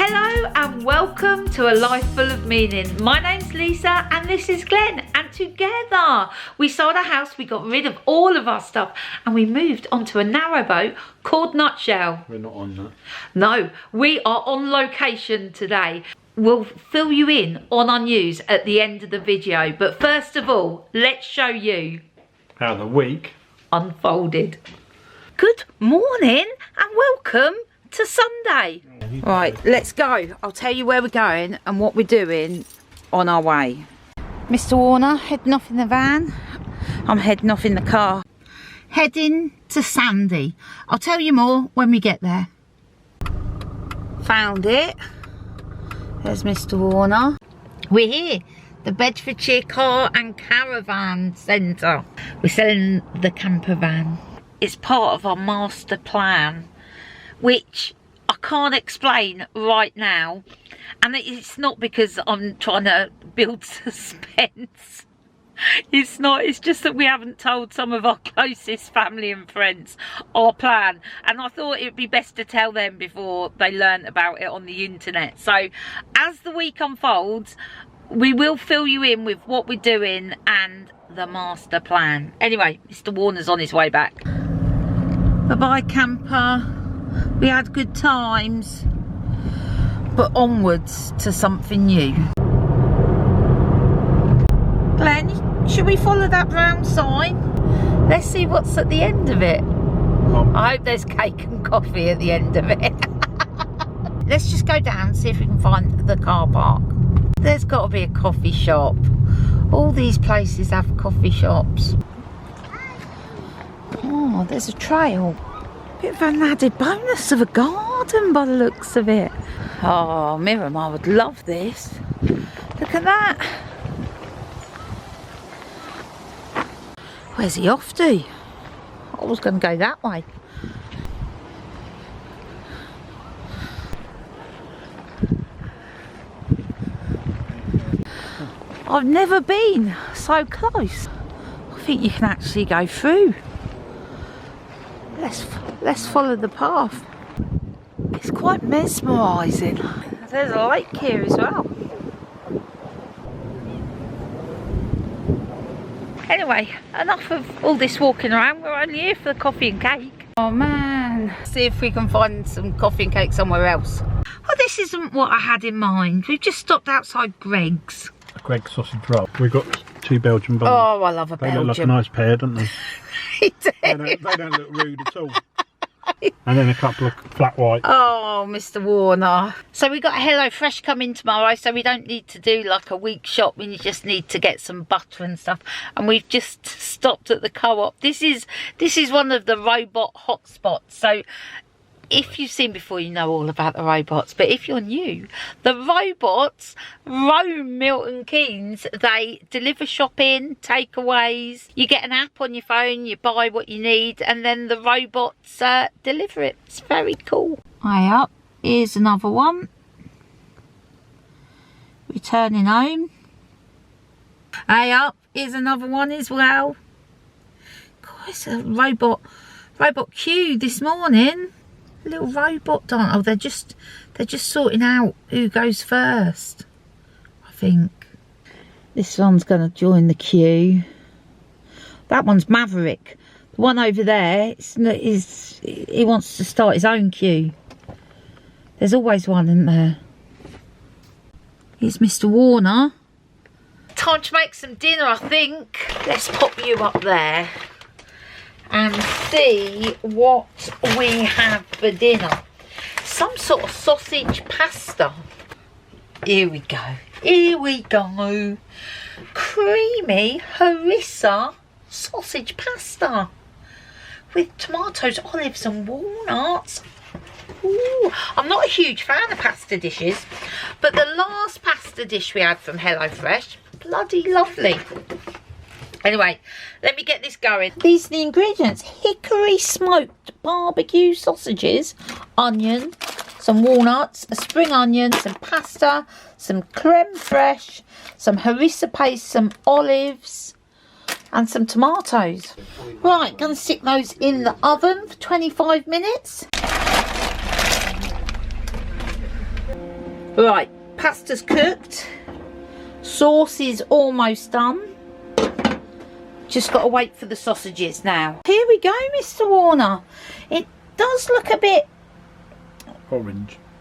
Hello and welcome to A Life Full of Meaning. My name's Lisa and this is Glenn, and together we sold a house, we got rid of all of our stuff and we moved onto a narrowboat called Nutshell. We're not on that. No, we are on location today. We'll fill you in on our news at the end of the video, but first of all, let's show you how the week unfolded. Good morning and welcome to Sunday. Right, let's go. I'll tell you where we're going and what we're doing on our way. Mr. Warner heading off in the van. I'm heading off in the car. Heading to Sandy. I'll tell you more when we get there. Found it. There's Mr. Warner. We're here. The Bedfordshire Car and Caravan Centre. We're selling the camper van. It's part of our master plan, which I can't explain right now, and it's not because I'm trying to build suspense. It's not, it's just that we haven't told some of our closest family and friends our plan, and I thought it would be best to tell them before they learn about it on the internet. So as the week unfolds, we will fill you in with what we're doing and the master plan. Anyway, Mr. Warner's on his way back. Bye-bye, camper. We had good times, but onwards to something new. Glenn, should we follow that brown sign? Let's see what's at the end of it. I hope there's cake and coffee at the end of it. Let's just go down and see if we can find the car park. There's got to be a coffee shop. All these places have coffee shops. Oh, there's a trail. Bit of an added bonus of a garden by the looks of it. Oh, Miriam, I would love this. Look at that. Where's he off to? I was going to go that way. I've never been so close. I think you can actually go through. Let's follow the path. It's quite mesmerising. There's a lake here as well. Anyway, enough of all this walking around. We're only here for the coffee and cake. Oh man. See if we can find some coffee and cake somewhere else. Well, this isn't what I had in mind. We've just stopped outside Greg's. Greg's sausage roll. We've got 2 Belgian buns. Oh, I love a Belgian. They look like a nice pair, don't they? They do. They don't look rude at all. And then a couple of flat white. Oh, Mr. Warner. So we got HelloFresh coming tomorrow, so we don't need to do like a week shop. We just need to get some butter and stuff. And we've just stopped at the co-op. This is one of the robot hotspots. So if you've seen before, you know all about the robots. But if you're new, the robots roam Milton Keynes. They deliver shopping, takeaways. You get an app on your phone, you buy what you need, and then the robots deliver it. It's very cool. Hi up, here's another one. Returning home. Hey up, here's another one as well. God, it's a robot queue this morning. Little robot dance. Oh, they're just sorting out who goes first, I think. This one's going to join the queue. That one's Maverick. The one over there he wants to start his own queue. There's always one in there. Here's Mr. Warner. Time to make some dinner, I think. Let's pop you up there and see what we have for dinner. Some sort of sausage pasta. Here we go. Here we go. Creamy harissa sausage pasta with tomatoes, olives and walnuts. Ooh, I'm not a huge fan of pasta dishes, but the last pasta dish we had from HelloFresh, bloody lovely. Anyway, let me get this going. These are the ingredients. Hickory smoked barbecue sausages, onion, some walnuts, a spring onion, some pasta, some creme fraiche, some harissa paste, some olives and some tomatoes. Right, gonna stick those in the oven for 25 minutes. Right, pasta's cooked. Sauce is almost done. Just got to wait for the sausages now. Here we go, Mr. Warner. It does look a bit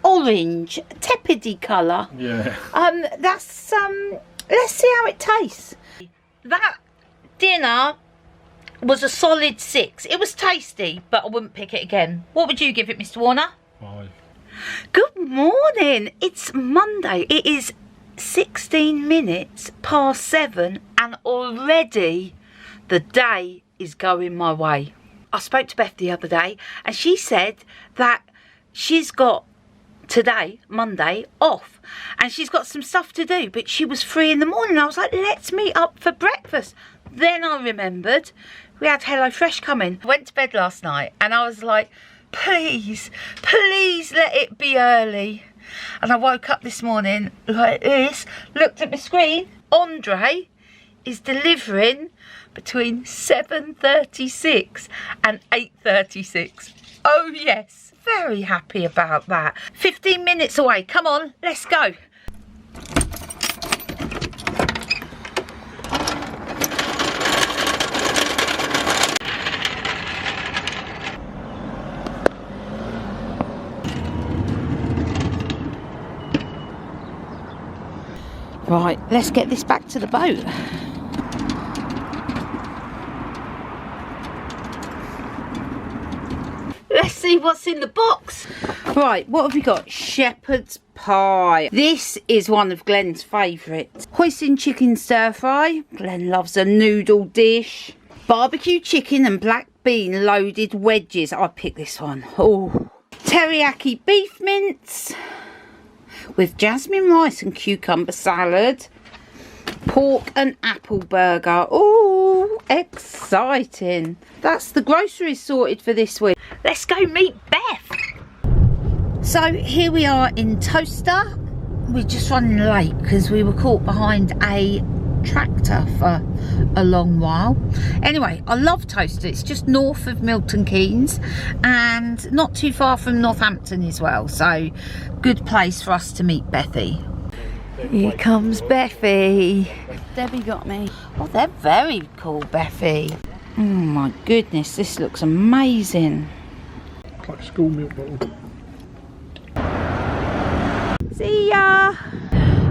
orange, tepid colour. Yeah. Let's see how it tastes. That dinner was a solid 6. It was tasty, but I wouldn't pick it again. What would you give it, Mr. Warner? 5. Good morning. It's Monday. It is 16 minutes past 7 and already the day is going my way. I spoke to Beth the other day and she said that she's got today, Monday, off and she's got some stuff to do, but she was free in the morning. I was like, let's meet up for breakfast. Then I remembered we had HelloFresh coming. I went to bed last night and I was like, please let it be early. And I woke up this morning like this, looked at my screen. Andre is delivering between 7:36 and 8:36. Oh yes, very happy about that. 15 minutes away, come on, let's go. Right, let's get this back to the boat. Let's see what's in the box. Right, what have we got? Shepherd's pie. This is one of Glenn's favourites. Hoisin chicken stir fry. Glenn loves a noodle dish. Barbecue chicken and black bean loaded wedges. I picked this one. Oh. Teriyaki beef mince with jasmine rice and cucumber salad. Pork and apple burger. Oh, exciting. That's the groceries sorted for this week. Let's go meet Beth. So here we are in Towcester. We're just running late because we were caught behind a tractor for a long while. Anyway, I love Towcester. It's just north of Milton Keynes and not too far from Northampton as well. So good place for us to meet Bethy. Here comes Bethy. Debbie got me. Oh, they're very cool, Bethy. Oh my goodness, this looks amazing. Like a school milk bottle. See ya.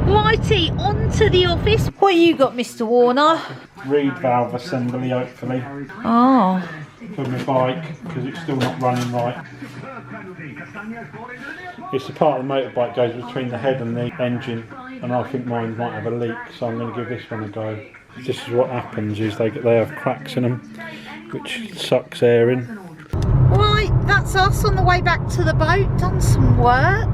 Righty, on to the office. What you got, Mr. Warner? Reed valve assembly, hopefully, Oh, for my bike, because it's still not running right. It's the part of the motorbike goes between the head and the engine, and I think mine might have a leak, so I'm going to give this one a go. This is what happens, is they have cracks in them, which sucks air in. right, that's us on the way back to the boat. Done some work.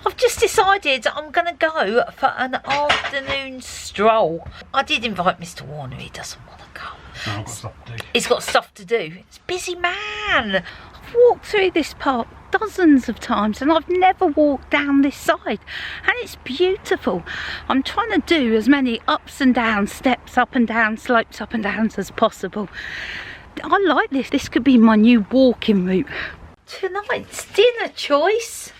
I've just decided I'm going to go for an afternoon stroll. I did invite Mr. Warner, he doesn't want to come. No, I've got stuff to do. He's got stuff to do. It's a busy man. I've walked through this park dozens of times and I've never walked down this side, and it's beautiful. I'm trying to do as many ups and downs, steps up and down, slopes up and downs as possible. I like this. This could be my new walking route. Tonight's dinner choice: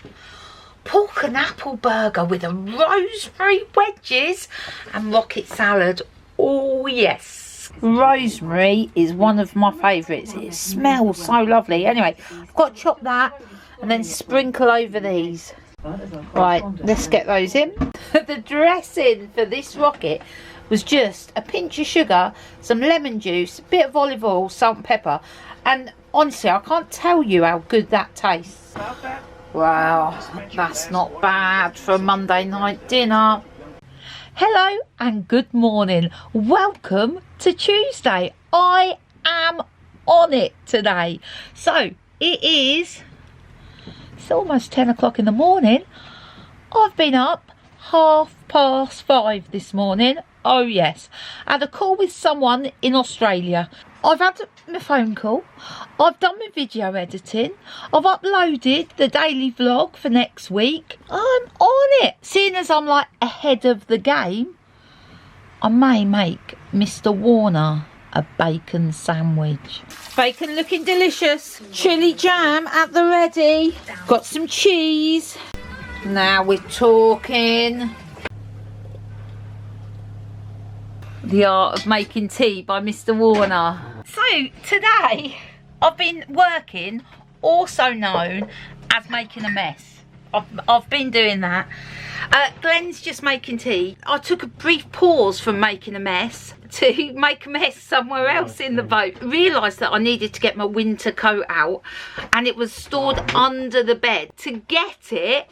pork and apple burger with a rosemary wedges and rocket salad. Oh yes, rosemary is one of my favourites. It smells so lovely. Anyway, I've got to chop that and then sprinkle over these. Right, let's get those in. The dressing for this rocket was just a pinch of sugar, some lemon juice, a bit of olive oil, salt and pepper, and honestly I can't tell you how good that tastes. Wow, that's not bad for a Monday night dinner. Hello and good morning. Welcome to Tuesday. I am on it today. So it's almost 10 o'clock in the morning. I've been up 5:30 this morning. Oh yes, I had a call with someone in Australia. I've had my phone call, I've done my video editing, I've uploaded the daily vlog for next week. I'm on it. Seeing as I'm like ahead of the game, I may make Mr. Warner a bacon sandwich. Bacon looking delicious. Chilli jam at the ready. Got some cheese. Now we're talking. The Art of Making Tea by Mr. Warner. So today I've been working, also known as making a mess. I've been doing that. Glenn's just making tea. I took a brief pause from making a mess to make a mess somewhere else in the boat. Realised that I needed to get my winter coat out, and it was stored under the bed. To get it,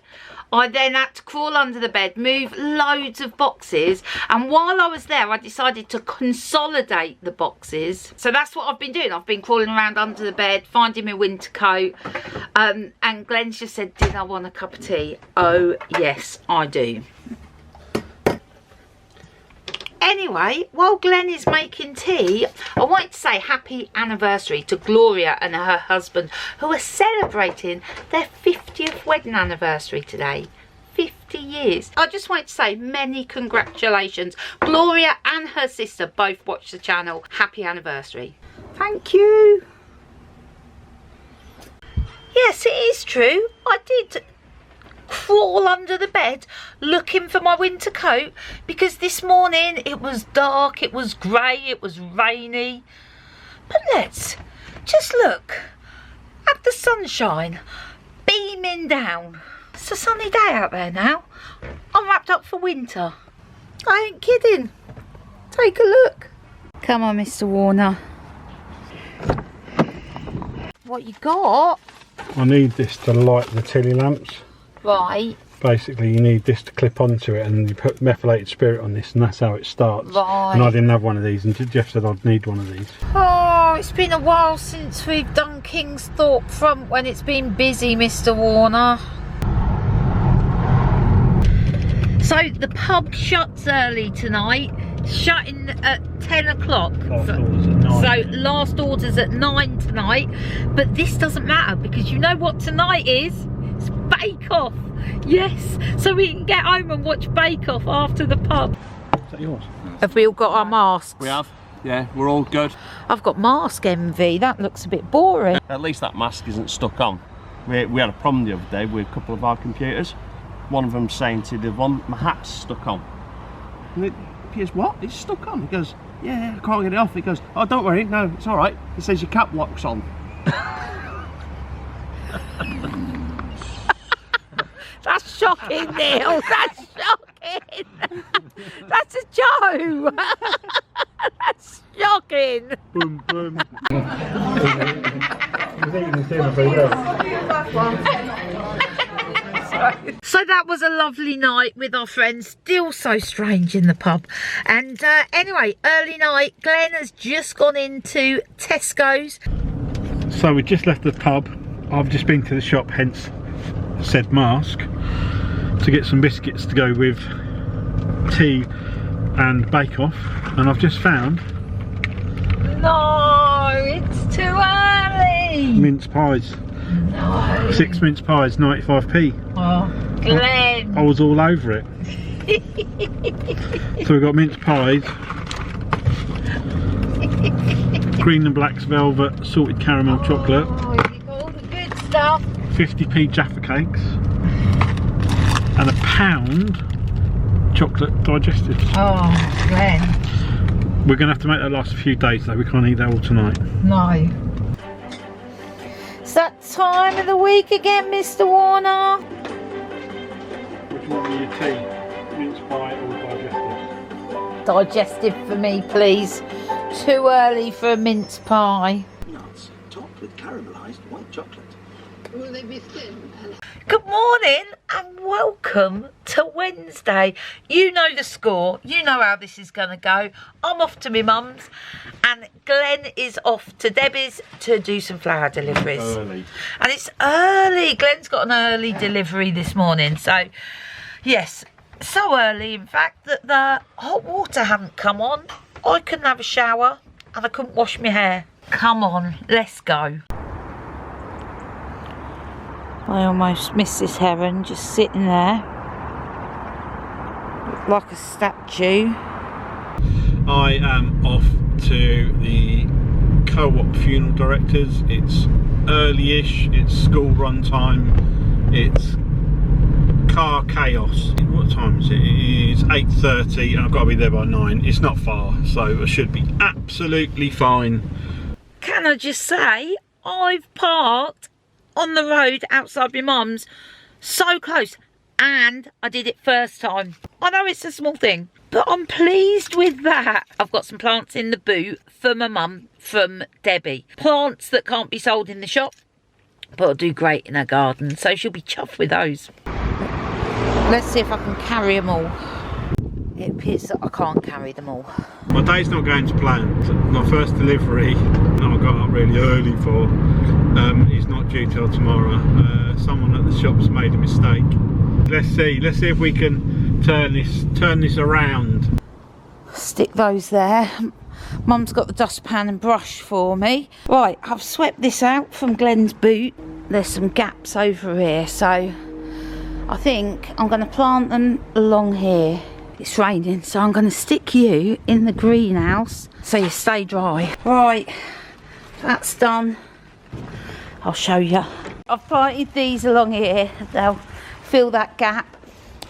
I then had to crawl under the bed, move loads of boxes, and while I was there I decided to consolidate the boxes. So that's what I've been doing. I've been crawling around under the bed, finding my winter coat, and Glenn's just said, did I want a cup of tea? Oh yes, I do. Anyway, while Glenn is making tea, I wanted to say happy anniversary to Gloria and her husband, who are celebrating their 50th wedding anniversary today. 50 years. I just wanted to say many congratulations. Gloria and her sister both watch the channel. Happy anniversary. Thank you. Yes, it is true. I did crawl under the bed looking for my winter coat, because this morning it was dark, it was grey, it was rainy. But let's just look at the sunshine beaming down. It's a sunny day out there now. I'm wrapped up for winter. I ain't kidding. Take a look. Come on, Mr. Warner. What you got? I need this to light the tilly lamps. Right. Basically you need this to clip onto it, and you put methylated spirit on this, and that's how it starts. Right. And I didn't have one of these, and Jeff said I'd need one of these. Oh, it's been a while since we've done Kingsthorpe Front when it's been busy, Mr. Warner. So the pub shuts early tonight, shutting at 10 o'clock. So last orders at 9 tonight, but this doesn't matter because you know what tonight is? It's Bake Off. Yes, so we can get home and watch Bake Off after the pub. Is that yours? Have we all got our masks? We have, yeah, we're all good. I've got mask envy, that looks a bit boring. At least that mask isn't stuck on. We had a problem the other day with a couple of our computers. One of them saying to the one, my hat's stuck on. And he goes, what? It's stuck on? He goes, yeah, I can't get it off. He goes, oh, don't worry, no, it's all right. He says your cap lock's on. That's shocking, Neil. That's shocking. That's a joke. That's shocking. Boom, boom. So that was a lovely night with our friends. Still so strange in the pub. And anyway, early night. Glenn has just gone into Tesco's. So we just left the pub. I've just been to the shop, hence said mask, to get some biscuits to go with tea and Bake Off, and I've just found No, it's too early. mince pies. No. 6 mince pies, 95p. Oh, Glenn. I was all over it. So we've got mince pies, green and black's velvet, salted caramel chocolate. Oh, you got all the good stuff. 50p Jaffa cakes, and £1 chocolate digestives. Oh, Glenn. We're going to have to make that last a few days though, we can't eat that all tonight. No. It's that time of the week again, Mr. Warner. Which one are your tea? Mince pie or digestives? Digestive for me, please. Too early for a mince pie. Nuts topped with caramelised white chocolate. Will they be thin? Good morning and welcome to Wednesday. You know the score, you know how this is going to go. I'm off to my mum's and Glenn is off to Debbie's to do some flower deliveries. Early. And it's early. Glenn's got an early delivery this morning. So, yes, so early in fact that the hot water hadn't come on. I couldn't have a shower and I couldn't wash my hair. Come on, let's go. I almost missed this heron just sitting there like a statue. I am off to the co-op funeral directors. It's early-ish, it's school run time, it's car chaos. What time is it? It is 8:30 and I've got to be there by 9. It's not far, so I should be absolutely fine. Can I just say, I've parked on the road outside my mum's, so close, and I did it first time. I know it's a small thing, but I'm pleased with that. I've got some plants in the boot for my mum from Debbie. Plants that can't be sold in the shop, but will do great in her garden, so she'll be chuffed with those. Let's see if I can carry them all. It appears that I can't carry them all. My day's not going to plan. My first delivery that I got up really early for is not due till tomorrow. Someone at the shop's made a mistake. Let's see if we can turn this around. Stick those there. Mum's got the dustpan and brush for me. Right, I've swept this out from Glenn's boot. There's some gaps over here, so I think I'm going to plant them along here. It's raining, so I'm going to stick you in the greenhouse so you stay dry. Right, that's done. I'll show you. I've planted these along here. They'll fill that gap.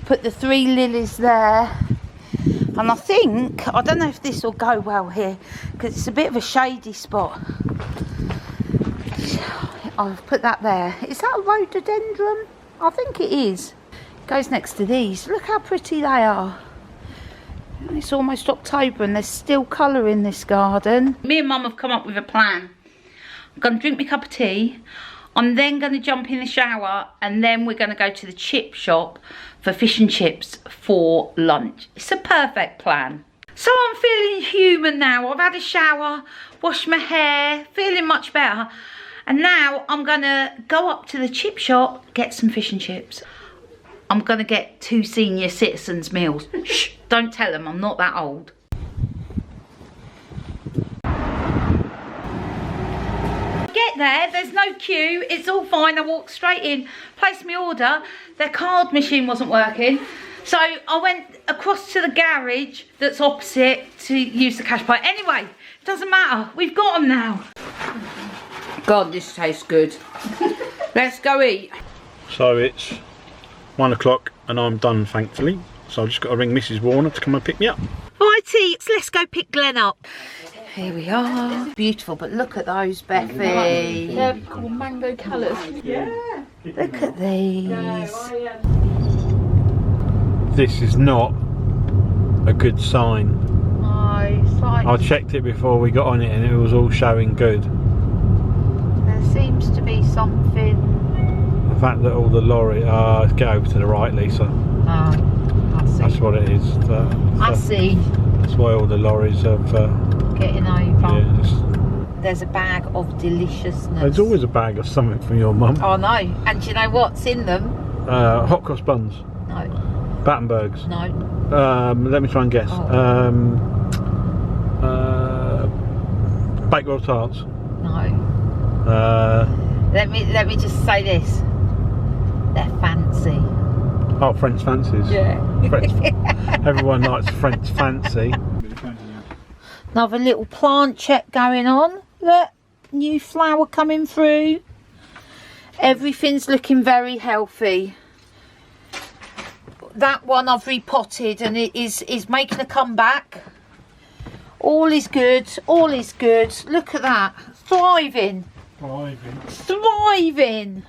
Put the 3 lilies there. And I think, I don't know if this will go well here, because it's a bit of a shady spot. I've put that there. Is that a rhododendron? I think it is. It goes next to these. Look how pretty they are. It's almost October and there's still colour in this garden. Me and Mum have come up with a plan. I'm going to drink my cup of tea. I'm then going to jump in the shower and then we're going to go to the chip shop for fish and chips for lunch. It's a perfect plan. So I'm feeling human now. I've had a shower, washed my hair, feeling much better. And now I'm going to go up to the chip shop, get some fish and chips. I'm going to get 2 senior citizens meals. Shh, don't tell them, I'm not that old. Get there, there's no queue, it's all fine. I walked straight in, placed my order. Their card machine wasn't working. So I went across to the garage that's opposite to use the cash buy. Anyway, it doesn't matter, we've got them now. God, this tastes good. Let's go eat. So it's 1 o'clock and I'm done, thankfully. So I've just got to ring Mrs. Warner to come and pick me up. Righty, let's go pick Glenn up. Here we are. Beautiful, but look at those, Bethy. They're called mango colours. Yeah. Look at these. This is not a good sign. No, it's like I checked it before we got on it and it was all showing good. there seems to be something. The fact that all the lorry, get over to the right, Lisa. Oh, I see. That's what it is. I see. That's why all the lorries have. Getting over. Yeah, there's a bag of deliciousness. there's always a bag of something from your mum. Oh no, and do you know what's in them? Hot cross buns. No. Battenbergs. No. Let me try and guess. Oh. Baked roll tarts. No. Let me just say this. They're fancy. Oh, French fancies. Yeah. Everyone likes French fancy. Another little plant check going on. Look, new flower coming through. Everything's looking very healthy. That one I've repotted and it is making a comeback. All is good, all is good. Look at that, thriving. Thriving.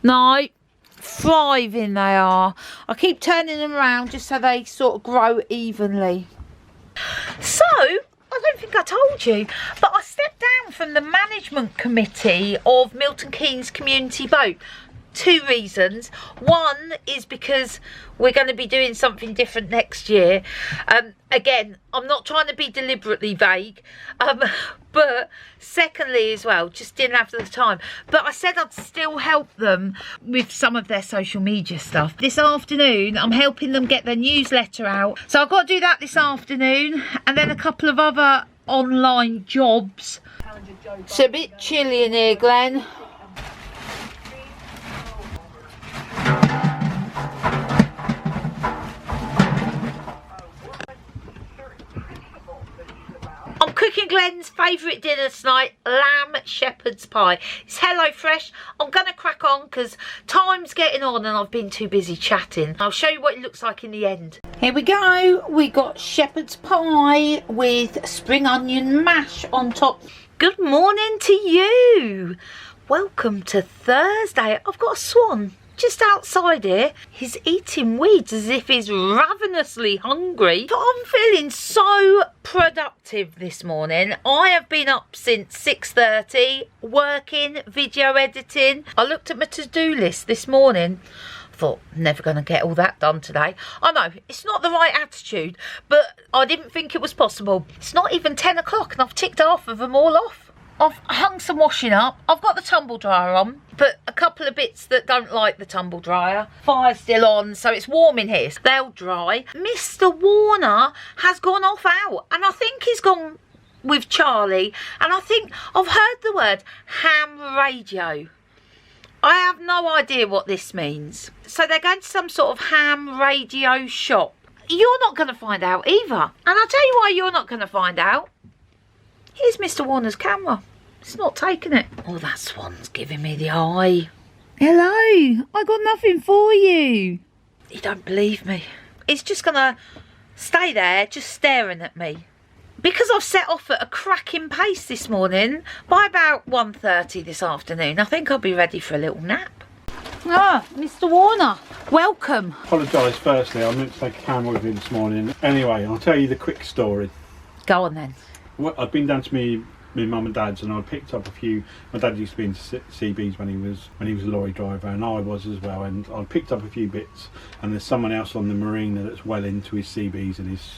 No, thriving they are. I keep turning them around just so they sort of grow evenly. So, I don't think I told you, but I stepped down from the management committee of Milton Keynes Community Boat. 2 reasons. One is because we're going to be doing something different next year. Again, I'm not trying to be deliberately vague, but secondly as well, just didn't have the time. But I said I'd still help them with some of their social media stuff. This afternoon, I'm helping them get their newsletter out. So I've got to do that this afternoon, and then a couple of other online jobs. It's a bit chilly in here, Glenn. I'm cooking Glenn's favourite dinner tonight, lamb shepherd's pie. It's Hello Fresh. I'm going to crack on because time's getting on and I've been too busy chatting. I'll show you what it looks like in the end. Here we go. We got shepherd's pie with spring onion mash on top. Good morning to you. Welcome to Thursday. I've got a swan just outside here. He's eating weeds as if he's ravenously hungry. But I'm feeling so productive this morning. I have been up since 6:30 working, video editing. I looked at my to-do list this morning. Thought, never going to get all that done today. I know, it's not the right attitude, but I didn't think it was possible. It's not even 10 o'clock and I've ticked half of them all off. I've hung some washing up. I've got the tumble dryer on, but a couple of bits that don't like the tumble dryer. Fire's still on, so it's warm in here. So they'll dry. Mr. Warner has gone off out, and I think he's gone with Charlie. And I think I've heard the word ham radio. I have no idea what this means. So they're going to some sort of ham radio shop. You're not going to find out either. And I'll tell you why you're not going to find out. Here's Mr. Warner's camera. It's not taking it. Oh, that swan's giving me the eye. Hello. I got nothing for you. You don't believe me. It's just going to stay there, just staring at me. Because I've set off at a cracking pace this morning, by about 1:30 this afternoon, I think I'll be ready for a little nap. Ah, Mr. Warner, welcome. Apologise firstly, I meant to take a camera with me this morning. Anyway, I'll tell you the quick story. Go on then. Well, I'd been down to me mum and dad's, and I picked up a few. My dad used to be into CBs when he was a lorry driver, and I was as well. And I picked up a few bits. And there's someone else on the marina that's well into his CBs and his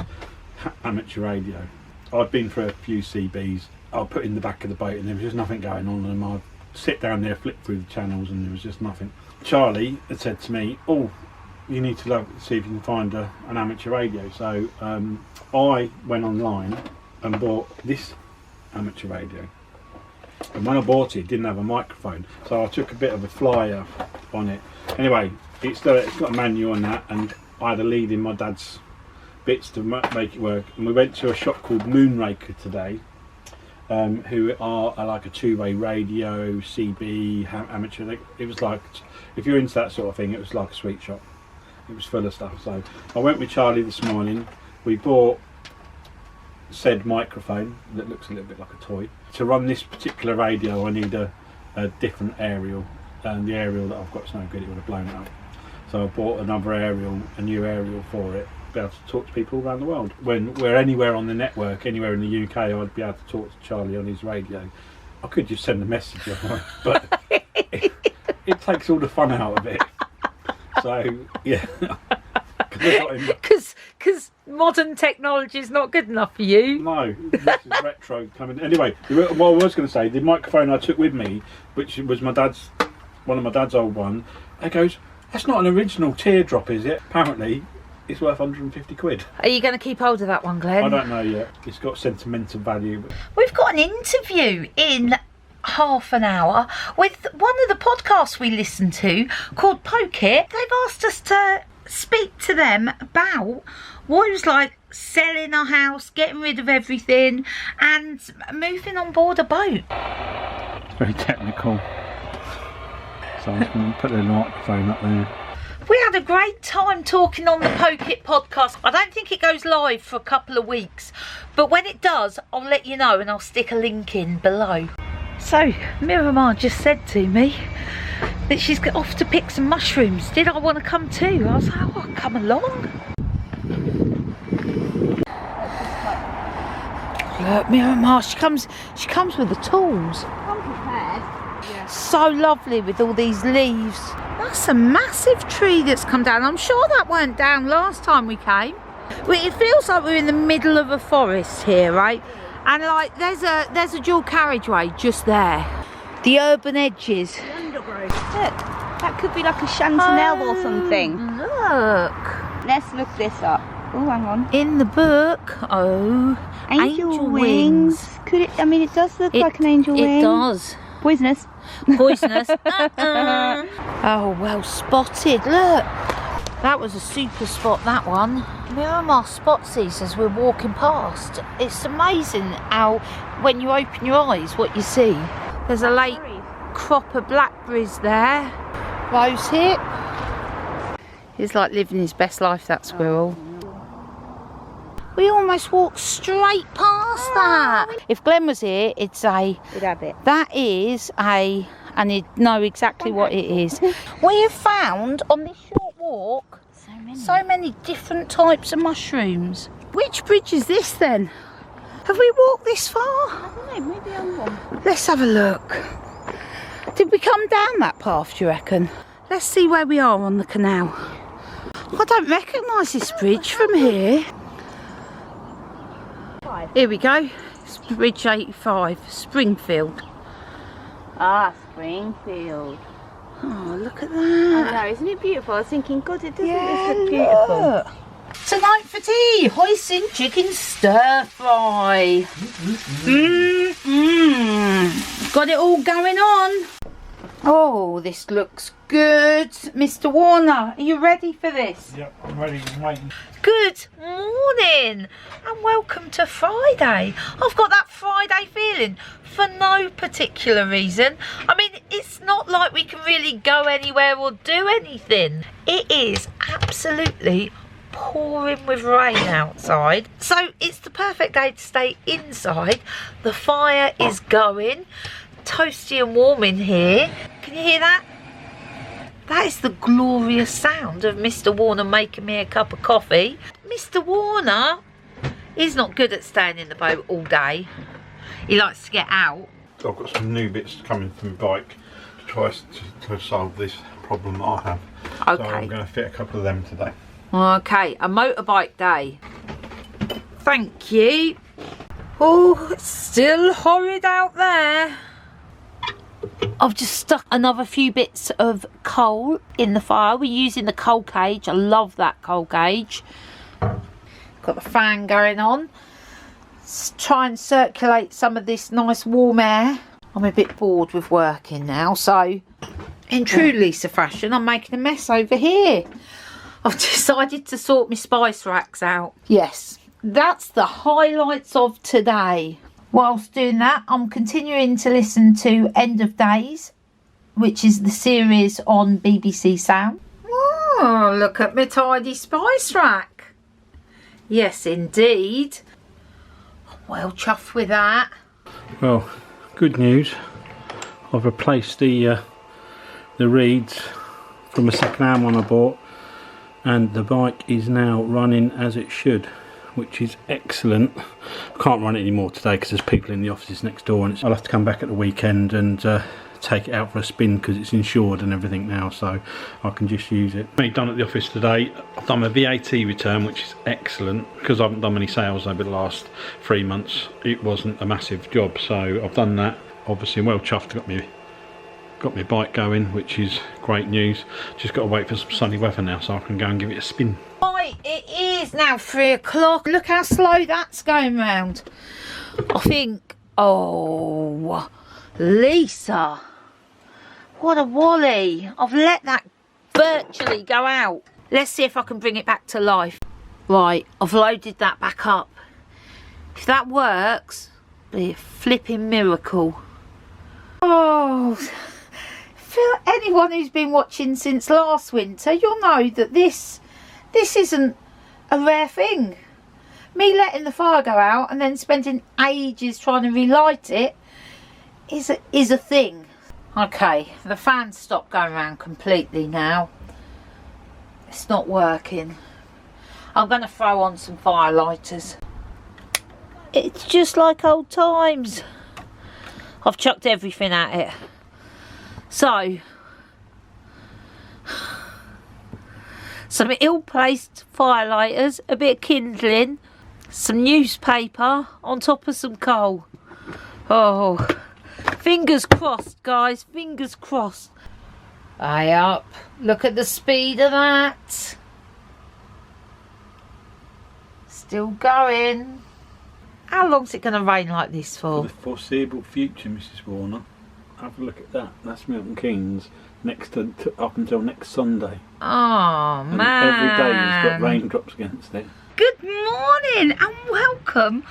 amateur radio. I'd been for a few CBs. I put in the back of the boat, and there was just nothing going on. And I'd sit down there, flip through the channels, and there was just nothing. Charlie had said to me, "Oh, you need to see if you can find an amateur radio." So I went online and bought this amateur radio, and when I bought it, it didn't have a microphone, so I took a bit of a flyer on it. Anyway, it's got a manual on that, and I had a lead in my dad's bits to make it work. And we went to a shop called Moonraker today, who are like a two-way radio, CB, amateur. It was like, if you're into that sort of thing, it was like a sweet shop. It was full of stuff. So I went with Charlie this morning. We bought said microphone that looks a little bit like a toy. To run this particular radio, I need a different aerial, and the aerial that I've got is no good, it would have blown it up. So I bought another aerial, a new aerial for it, to be able to talk to people around the world. When we're anywhere on the network, anywhere in the UK, I'd be able to talk to Charlie on his radio. I could just send a message, but it takes all the fun out of it. So yeah. Because modern technology is not good enough for you. No, this is retro coming. Anyway, what I was going to say, the microphone I took with me, which was one of my dad's old one, it goes, "That's not an original teardrop, is it?" Apparently, it's worth 150 quid. Are you going to keep hold of that one, Glenn? I don't know yet. It's got sentimental value. We've got an interview in half an hour with one of the podcasts we listen to called Poke It. They've asked us to speak to them about what it was like selling a house, getting rid of everything and moving on board a boat. It's very technical, so I'm just going to put the microphone up there. We had a great time talking on the Poke It podcast. I don't think it goes live for a couple of weeks, but when it does, I'll let you know and I'll stick a link in below. So Miramar just said to me that she's off to pick some mushrooms. Did I want to come too? I was like, oh, come along. Look, Miramar, she comes with the tools. I'm prepared. Yeah. So lovely with all these leaves. That's a massive tree that's come down. I'm sure that weren't down last time we came. It feels like we're in the middle of a forest here, right? And like there's a dual carriageway just there. The urban edges. The undergrowth. Look, that could be like a chantanelle or something. Look. Let's look this up. Oh, hang on. In the book, angel wings. Could it? I mean, it does look like an angel wing. It does. Poisonous. Poisonous. Oh, well spotted. Look. That was a super spot, that one. Miramar spots these as we're walking past. It's amazing how, when you open your eyes, what you see. There's a late crop of blackberries there. Rose hip. He's like living his best life, that squirrel. We almost walked straight past that. If Glenn was here, he'd say, We'd have it. that is a, and he'd know exactly what it is. We have found on this short walk so many different types of mushrooms. Which bridge is this then? Have we walked this far? I don't know, maybe on one. Let's have a look. Did we come down that path, do you reckon? Let's see where we are on the canal. I don't recognise this bridge from here. Here we go. It's Bridge 85, Springfield. Ah, Springfield. Oh, look at I that. know, isn't it beautiful? I was thinking, God, it doesn't Yeah, look beautiful. look. Tonight for tea, hoisin chicken stir fry. Got it all going on. Oh, this looks good. Mr. Warner, are you ready for this? Yep, I'm ready. I'm waiting. Good morning and welcome to Friday. I've got that Friday feeling for no particular reason. I mean, it's not like we can really go anywhere or do anything. It is absolutely pouring with rain outside, so it's the perfect day to stay inside. The fire is going, toasty and warm in here. Can you hear that? That is the glorious sound of Mr. Warner making me a cup of coffee. Mr. Warner is not good at staying in the boat all day. He likes to get out. I've got some new bits coming from the bike to try to solve this problem that I have. Okay. So I'm going to fit a couple of them today. Okay, a motorbike day. Thank you. Oh, it's still horrid out there. I've just stuck another few bits of coal in the fire. We're using the coal cage. I love that coal cage. Got the fan going on. Let's try and circulate some of this nice warm air. I'm a bit bored with working now, so in true Lisa fashion, I'm making a mess over here. I've decided to sort my spice racks out. Yes, that's the highlights of today. Whilst doing that, I'm continuing to listen to End of Days, which is the series on BBC Sound. Oh, look at my tidy spice rack. Yes, indeed. Well chuffed with that. Well, good news. I've replaced the reeds from a second-hand one I bought, and the bike is now running as it should, which is excellent. I can't run it anymore today because there's people in the offices next door, and I'll have to come back at the weekend and take it out for a spin because it's insured and everything now, so I can just use it. I've done at the office today. I've done my VAT return, which is excellent because I haven't done many sales over the last 3 months. It wasn't a massive job, so I've done that. Obviously, I'm well chuffed. Got my bike going, which is great news. Just got to wait for some sunny weather now so I can go and give it a spin. Right, it is now 3 o'clock. Look how slow that's going round. I think, oh, Lisa, what a wally. I've let that virtually go out. Let's see if I can bring it back to life. Right, I've loaded that back up. If that works, it'll be a flipping miracle. Oh, for anyone who's been watching since last winter, you'll know that this isn't a rare thing. Me letting the fire go out and then spending ages trying to relight it is a thing. Okay, the fan's stopped going around completely now. It's not working. I'm going to throw on some fire lighters. It's just like old times. I've chucked everything at it. So, some ill-placed fire lighters, a bit of kindling, some newspaper on top of some coal. Oh, fingers crossed, guys, fingers crossed. Aye up, look at the speed of that. Still going. How long's it going to rain like this for? For the foreseeable future, Mrs. Warner. Have a look at that. That's Milton Keynes. up until next Sunday. Oh, And man. every day he's got raindrops against it. Good morning and welcome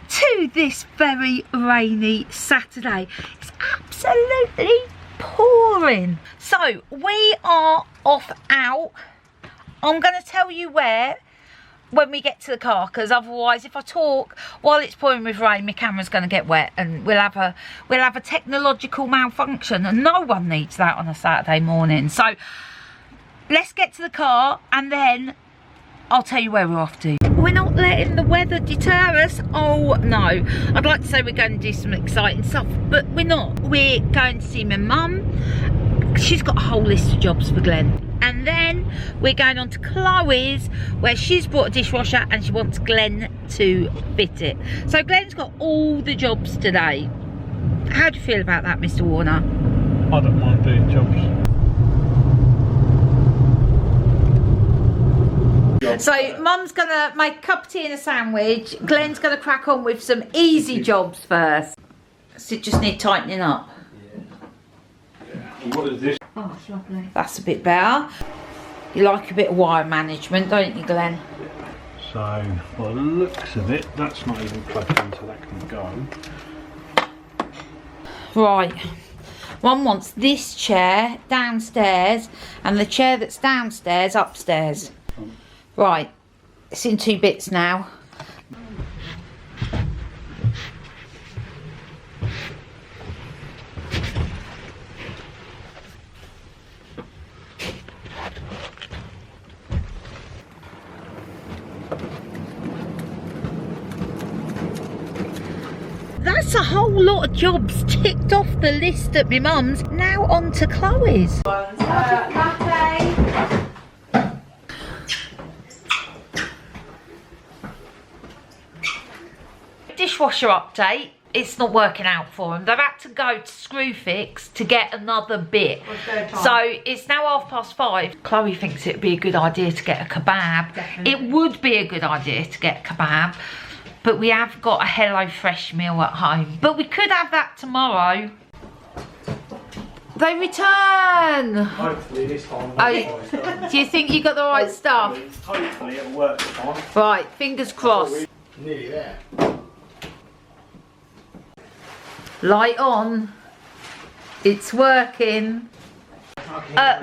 to this very rainy Saturday. It's absolutely pouring. So we are off out. I'm going to tell you where when we get to the car, because otherwise if I talk while it's pouring with rain, my camera's going to get wet and we'll have a technological malfunction, and no one needs that on a Saturday morning. So let's get to the car and then I'll tell you where we're off to. We're not letting the weather deter us. Oh no, I'd like to say we're going to do some exciting stuff, but we're not. We're going to see my mum. She's got a whole list of jobs for Glenn. And then we're going on to Chloe's, where she's brought a dishwasher and she wants Glenn to fit it. So Glenn's got all the jobs today. How do you feel about that, Mr. Warner? I don't mind doing jobs. So Mum's gonna make a cup of tea and a sandwich. Glenn's gonna crack on with some easy jobs first. So it just need tightening up. What is this? Oh, it's lovely. That's a bit better. You like a bit of wire management, don't you, Glenn? So, by the looks of it, that's not even plugged in, so that can go. Right. One wants this chair downstairs and the chair that's downstairs upstairs. Right. It's in 2 bits now. That's a whole lot of jobs ticked off the list at my mum's. Now on to Chloe's. Dishwasher update. It's not working out for them. They've had to go to Screwfix to get another bit. So it's now 5:30. Chloe thinks it'd be a good idea to get a kebab. Definitely. It would be a good idea to get a kebab. But we have got a Hello Fresh meal at home. But we could have that tomorrow. They return. Hopefully this time. Do you think you got the right stuff? Hopefully it'll work this time. Right, fingers crossed. Nearly there. Light on. It's working.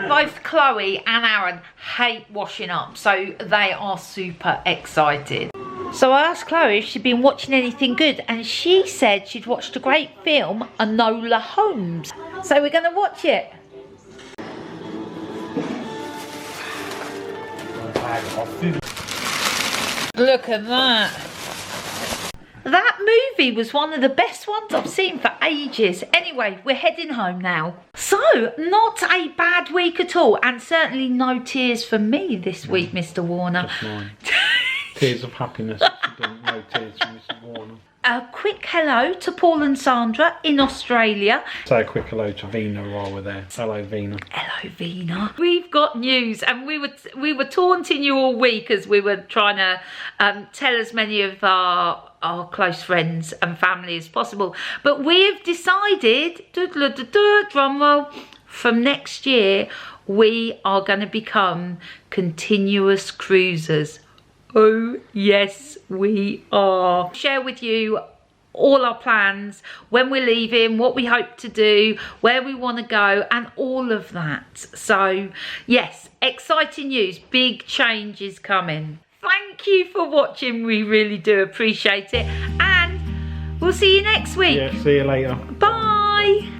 Both Chloe and Aaron hate washing up, so they are super excited. So I asked Chloe if she'd been watching anything good, and she said she'd watched a great film, Enola Holmes. So we're going to watch it. Look at that. That movie was one of the best ones I've seen for ages. Anyway, we're heading home now. So, not a bad week at all, and certainly no tears for me this week, Mr. Warner. Just mine. Tears of happiness. No tears from Mrs. Warner. A quick hello to Paul and Sandra in Australia. Say a quick hello to Vina while we're there. Hello, Vina. Hello, Vina. We've got news, and we were taunting you all week as we were trying to tell as many of our close friends and family as possible. But we have decided, drum roll, from next year we are going to become continuous cruisers. Oh yes, we are. Share with you all our plans, when we're leaving, what we hope to do, where we want to go, and all of that. So yes, exciting news, big changes coming. Thank you for watching, we really do appreciate it, and we'll see you next week. Yeah, see you later. Bye.